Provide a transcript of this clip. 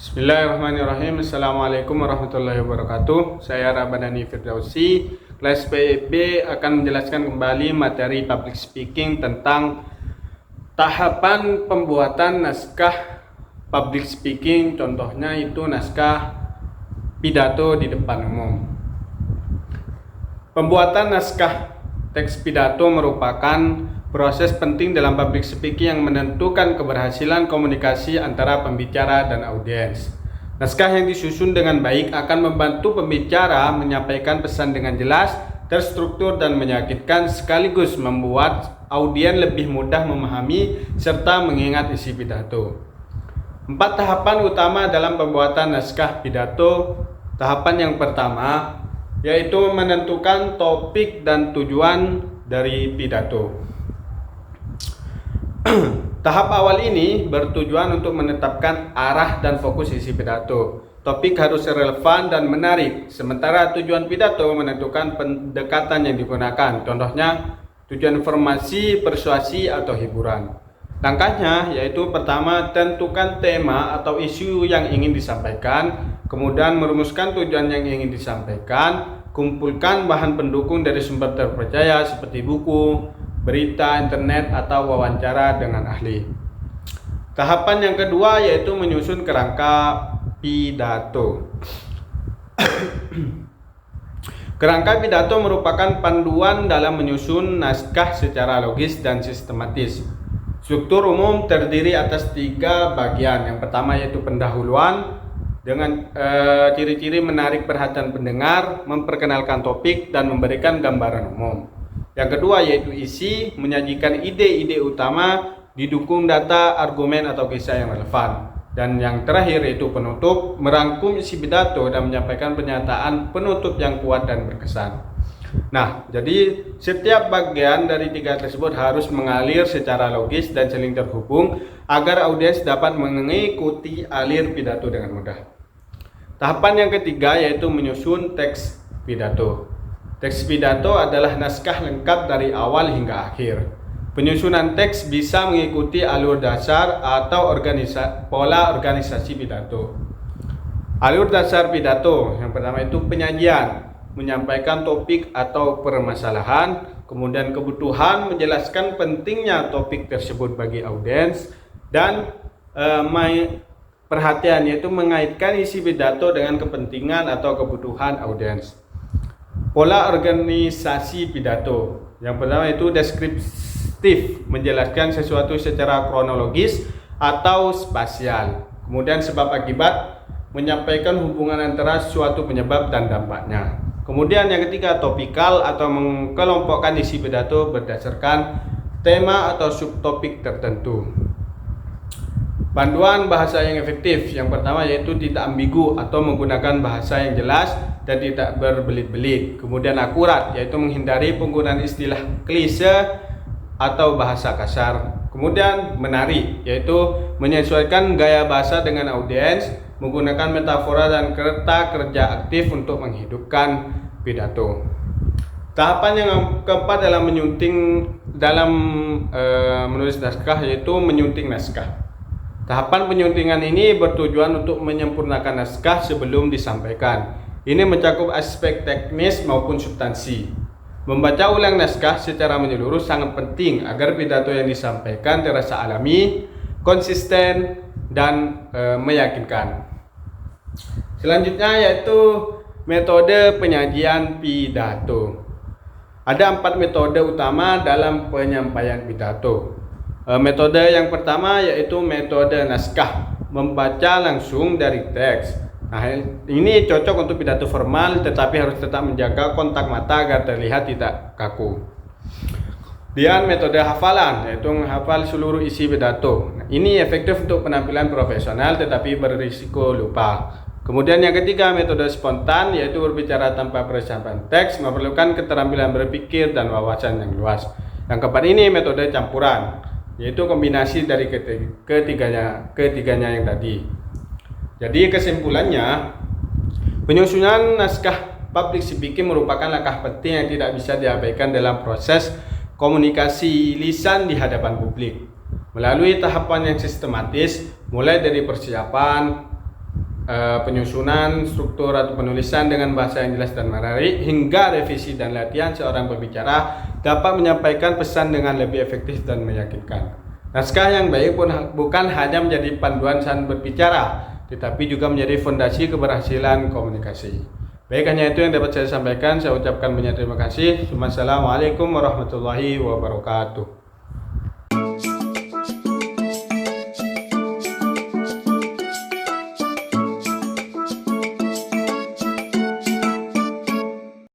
Bismillahirrahmanirrahim. Assalamualaikum warahmatullahi wabarakatuh. Saya Ramadhani Firdausi. Kelas PIB akan menjelaskan kembali materi public speaking tentang tahapan pembuatan naskah public speaking. Contohnya itu naskah pidato di depan umum. Pembuatan naskah teks pidato merupakan proses penting dalam public speaking yang menentukan keberhasilan komunikasi antara pembicara dan audiens. Naskah yang disusun dengan baik akan membantu pembicara menyampaikan pesan dengan jelas, terstruktur dan meyakinkan, sekaligus membuat audiens lebih mudah memahami serta mengingat isi pidato. 4 tahapan utama dalam pembuatan naskah pidato. Tahapan yang pertama yaitu menentukan topik dan tujuan dari pidato. Tahap awal ini bertujuan untuk menetapkan arah dan fokus isi pidato. Topik harus relevan dan menarik, sementara tujuan pidato menentukan pendekatan yang digunakan. Contohnya, tujuan informasi, persuasi, atau hiburan. Langkahnya yaitu pertama, tentukan tema atau isu yang ingin disampaikan, kemudian merumuskan tujuan yang ingin disampaikan, kumpulkan bahan pendukung dari sumber terpercaya seperti buku, berita, internet, atau wawancara dengan ahli. Tahapan yang kedua yaitu menyusun kerangka pidato. Kerangka pidato merupakan panduan dalam menyusun naskah secara logis dan sistematis. Struktur umum terdiri atas 3 bagian. Yang pertama yaitu pendahuluan dengan ciri-ciri menarik perhatian pendengar, memperkenalkan topik, dan memberikan gambaran umum. Yang kedua yaitu isi, menyajikan ide-ide utama, didukung data, argumen, atau kisah yang relevan. Dan yang terakhir yaitu penutup, merangkum isi pidato dan menyampaikan pernyataan penutup yang kuat dan berkesan. Nah, jadi setiap bagian dari 3 tersebut harus mengalir secara logis dan saling terhubung agar audiens dapat mengikuti alir pidato dengan mudah. Tahapan yang ketiga yaitu menyusun teks pidato. Teks pidato adalah naskah lengkap dari awal hingga akhir. Penyusunan teks bisa mengikuti alur dasar atau pola organisasi pidato. Alur dasar pidato yang pertama itu penyajian, menyampaikan topik atau permasalahan, kemudian kebutuhan, menjelaskan pentingnya topik tersebut bagi audiens, dan perhatian yaitu mengaitkan isi pidato dengan kepentingan atau kebutuhan audiens. Pola organisasi pidato. Yang pertama itu deskriptif, menjelaskan sesuatu secara kronologis atau spasial. Kemudian sebab akibat, menyampaikan hubungan antara suatu penyebab dan dampaknya. Kemudian yang ketiga topikal, atau mengelompokkan isi pidato berdasarkan tema atau subtopik tertentu. Panduan bahasa yang efektif. Yang pertama yaitu tidak ambigu atau menggunakan bahasa yang jelas dan tidak berbelit-belit. Kemudian akurat, yaitu menghindari penggunaan istilah klise atau bahasa kasar. Kemudian menarik, yaitu menyesuaikan gaya bahasa dengan audiens, menggunakan metafora dan kata kerja aktif untuk menghidupkan pidato. Tahapan yang keempat dalam menulis naskah yaitu menyunting naskah. Tahapan penyuntingan ini bertujuan untuk menyempurnakan naskah sebelum disampaikan. Ini mencakup aspek teknis maupun substansi. Membaca ulang naskah secara menyeluruh sangat penting agar pidato yang disampaikan terasa alami, konsisten, dan meyakinkan. Selanjutnya yaitu metode penyajian pidato. Ada 4 metode utama dalam penyampaian pidato. Metode yang pertama yaitu metode naskah, membaca langsung dari teks. Nah, ini cocok untuk pidato formal, tetapi harus tetap menjaga kontak mata agar terlihat tidak kaku. Dan metode hafalan, yaitu menghafal seluruh isi pidato. Nah, ini efektif untuk penampilan profesional, tetapi berisiko lupa. Kemudian yang ketiga metode spontan, yaitu berbicara tanpa persiapan teks, memerlukan keterampilan berpikir dan wawasan yang luas. Yang keempat ini metode campuran, yaitu kombinasi dari ketiganya yang tadi. Jadi kesimpulannya, penyusunan naskah public speaking merupakan langkah penting yang tidak bisa diabaikan dalam proses komunikasi lisan di hadapan publik. Melalui tahapan yang sistematis, mulai dari persiapan, penyusunan, struktur atau penulisan dengan bahasa yang jelas dan menarik, hingga revisi dan latihan seorang berbicara dapat menyampaikan pesan dengan lebih efektif dan meyakinkan. Naskah yang baik pun bukan hanya menjadi panduan saat berbicara, tetapi juga menjadi fondasi keberhasilan komunikasi. Baik, hanya itu yang dapat saya sampaikan. Saya ucapkan banyak terima kasih. Wassalamualaikum warahmatullahi wabarakatuh.